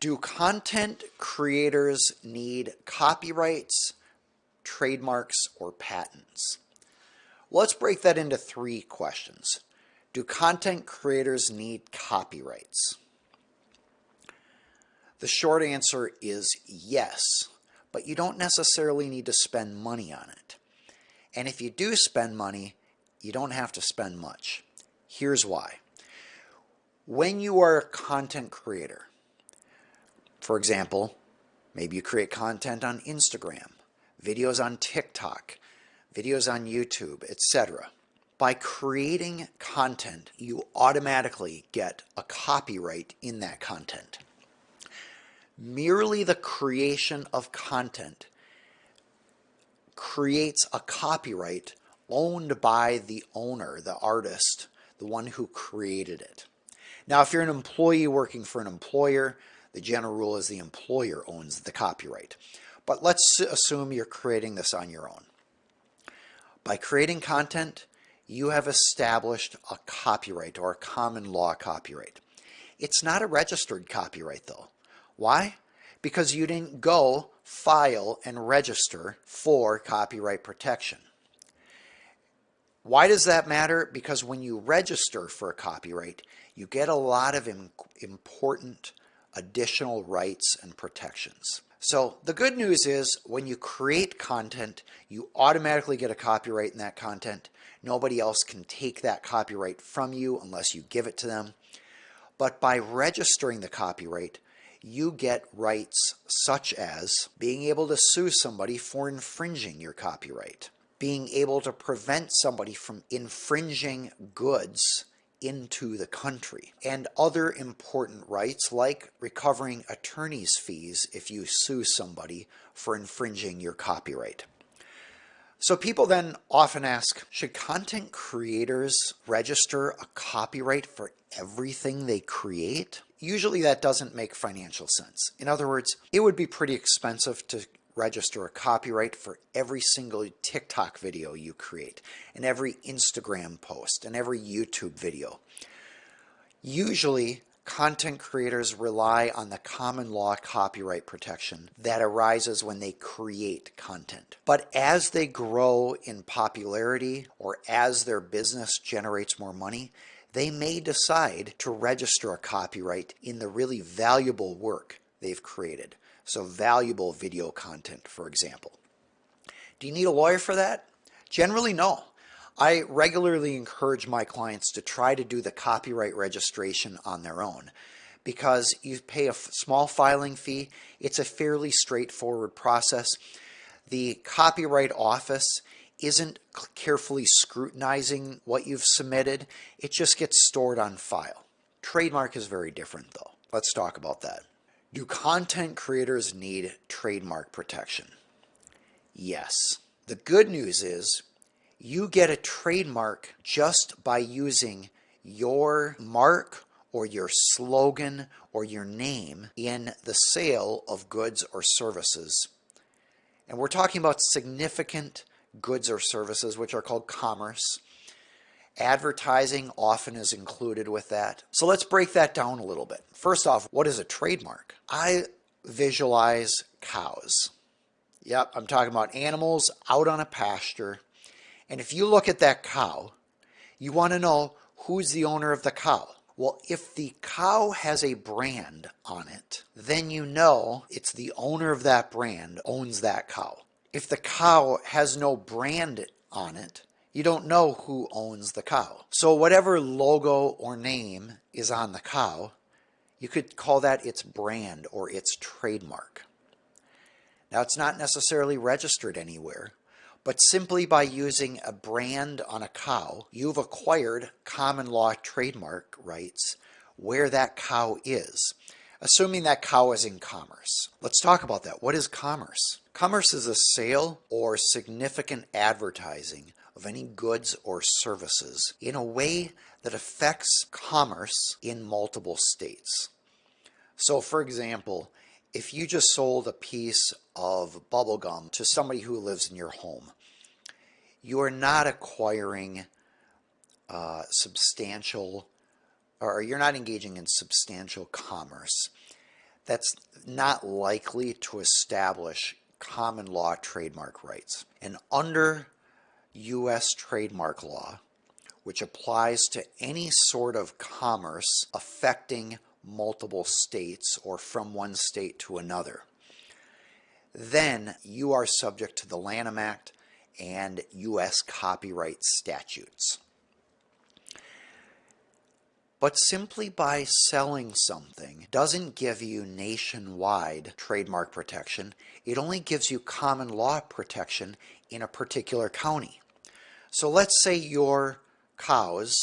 Do content creators need copyrights, trademarks, or patents? Let's break that into three questions. Do content creators need copyrights? The short answer is yes, but you don't necessarily need to spend money on it. And if you do spend money, you don't have to spend much. Here's why. When you are a content creator, for example, maybe you create content on Instagram, videos on TikTok, videos on YouTube, etc. By creating content, you automatically get a copyright in that content. Merely the creation of content creates a copyright owned by the owner, the artist, the one who created it. Now, if you're an employee working for an employer, the general rule is the employer owns the copyright. But let's assume you're creating this on your own. By creating content, you have established a copyright or a common law copyright. It's not a registered copyright though. Why? Because you didn't go file and register for copyright protection. Why does that matter? Because when you register for a copyright, you get a lot of important additional rights and protections. So the good news is when you create content, you automatically get a copyright in that content. Nobody else can take that copyright from you unless you give it to them. But by registering the copyright, you get rights such as being able to sue somebody for infringing your copyright, being able to prevent somebody from infringing goods into the country, and other important rights like recovering attorney's fees if you sue somebody for infringing your copyright. So people then often ask, should content creators register a copyright for everything they create? Usually that doesn't make financial sense. In other words, it would be pretty expensive to register a copyright for every single TikTok video you create, and every Instagram post, and every YouTube video. Usually, content creators rely on the common law copyright protection that arises when they create content. But as they grow in popularity or as their business generates more money, they may decide to register a copyright in the really valuable work they've created. So valuable video content, for example. Do you need a lawyer for that? Generally, no. I regularly encourage my clients to try to do the copyright registration on their own because you pay a small filing fee. It's a fairly straightforward process. The Copyright Office isn't carefully scrutinizing what you've submitted. It just gets stored on file. Trademark is very different though. Let's talk about that. Do content creators need trademark protection? Yes. The good news is you get a trademark just by using your mark or your slogan or your name in the sale of goods or services. And we're talking about significant goods or services, which are called commerce. Advertising often is included with that. So let's break that down a little bit. First off, what is a trademark? I visualize cows. Yep, I'm talking about animals out on a pasture. And if you look at that cow, you want to know who's the owner of the cow. Well, if the cow has a brand on it, then you know it's the owner of that brand owns that cow. If the cow has no brand on it, you don't know who owns the cow. So whatever logo or name is on the cow, you could call that its brand or its trademark. Now, it's not necessarily registered anywhere, but simply by using a brand on a cow, you've acquired common law trademark rights where that cow is, assuming that cow is in commerce. Let's talk about that. What is commerce? Commerce is a sale or significant advertising of any goods or services in a way that affects commerce in multiple states. So, for example, if you just sold a piece of bubble gum to somebody who lives in your home, you are not acquiring substantial, or you're not engaging in substantial commerce. that's not likely to establish common law trademark rights. And under U.S. trademark law, which applies to any sort of commerce affecting multiple states or from one state to another, then you are subject to the Lanham Act and U.S. copyright statutes. But simply by selling something doesn't give you nationwide trademark protection. It only gives you common law protection in a particular county. So let's say your cows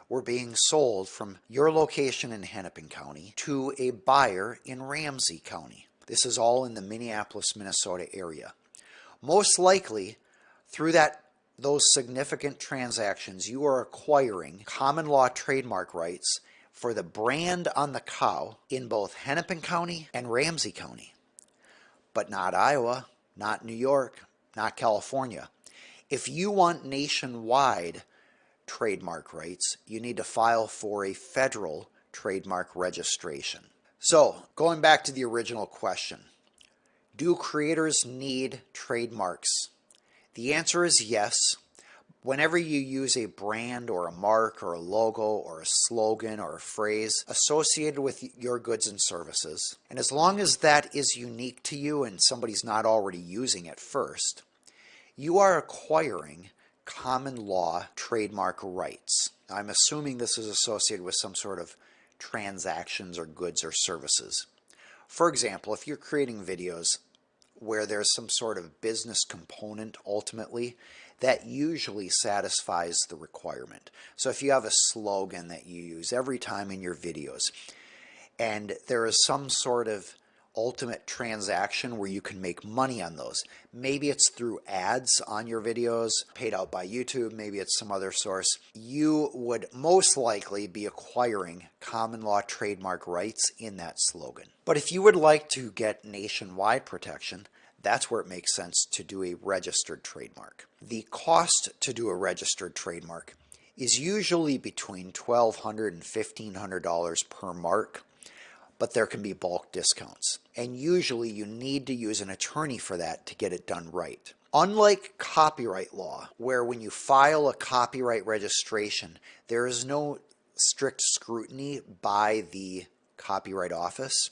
were being sold from your location in Hennepin County to a buyer in Ramsey County. This is all in the Minneapolis, Minnesota area. Most likely, through those significant transactions, you are acquiring common law trademark rights for the brand on the cow in both Hennepin County and Ramsey County, but not Iowa, not New York, not California. If you want nationwide trademark rights, you need to file for a federal trademark registration. So, going back to the original question, do creators need trademarks? The answer is yes. Whenever you use a brand or a mark or a logo or a slogan or a phrase associated with your goods and services, and as long as that is unique to you and somebody's not already using it first, you are acquiring common law trademark rights. I'm assuming this is associated with some sort of transactions or goods or services. For example, if you're creating videos where there's some sort of business component ultimately, that usually satisfies the requirement. So if you have a slogan that you use every time in your videos, and there is some sort of ultimate transaction where you can make money on those. Maybe it's through ads on your videos, paid out by YouTube, maybe it's some other source. You would most likely be acquiring common law trademark rights in that slogan. But if you would like to get nationwide protection, that's where it makes sense to do a registered trademark. The cost to do a registered trademark is usually between $1,200 and $1,500 per mark, but there can be bulk discounts. And usually you need to use an attorney for that to get it done right. Unlike copyright law, where when you file a copyright registration, there is no strict scrutiny by the Copyright Office.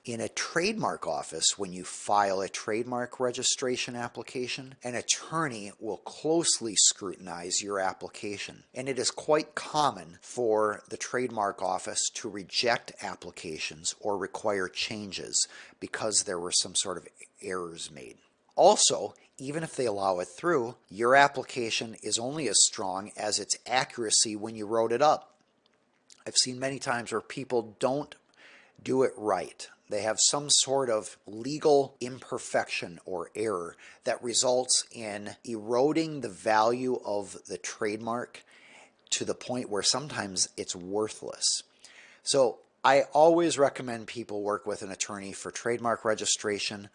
In a trademark office, when you file a trademark registration application, an attorney will closely scrutinize your application. And it is quite common for the trademark office to reject applications or require changes because there were some sort of errors made. Also, even if they allow it through, your application is only as strong as its accuracy when you wrote it up. I've seen many times where people don't do it right. They have some sort of legal imperfection or error that results in eroding the value of the trademark to the point where sometimes it's worthless. So I always recommend people work with an attorney for trademark registration.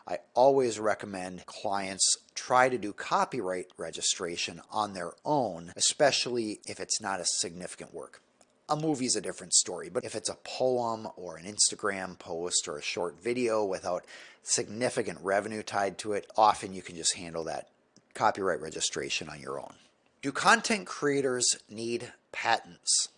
I always recommend clients try to do copyright registration on their own, especially if it's not a significant work. A movie is a different story, but if it's a poem or an Instagram post or a short video without significant revenue tied to it, often you can just handle that copyright registration on your own. Do content creators need patents?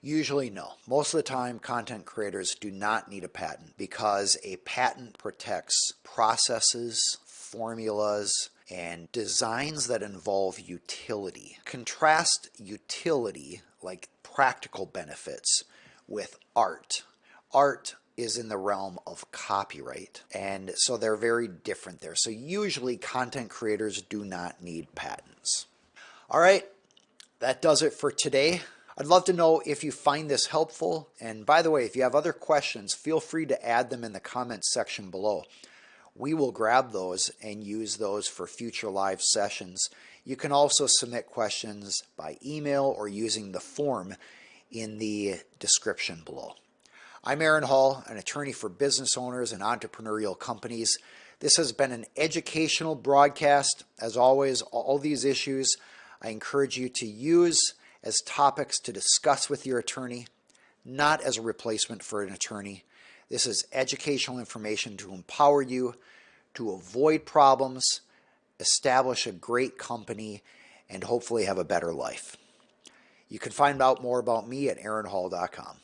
Usually no. Most of the time, content creators do not need a patent because a patent protects processes, formulas, and designs that involve utility. Contrast utility, like practical benefits, with art. Art is in the realm of copyright, and so they're very different there. So usually content creators do not need patents. All right, that does it for today. I'd love to know if you find this helpful, and by the way, if you have other questions, feel free to add them in the comments section below. We will grab those and use those for future live sessions. You can also submit questions by email or using the form in the description below. I'm Aaron Hall, an attorney for business owners and entrepreneurial companies. This has been an educational broadcast. As always, all these issues I encourage you to use as topics to discuss with your attorney, not as a replacement for an attorney. This is educational information to empower you to avoid problems, establish a great company, and hopefully have a better life. You can find out more about me at aaronhall.com.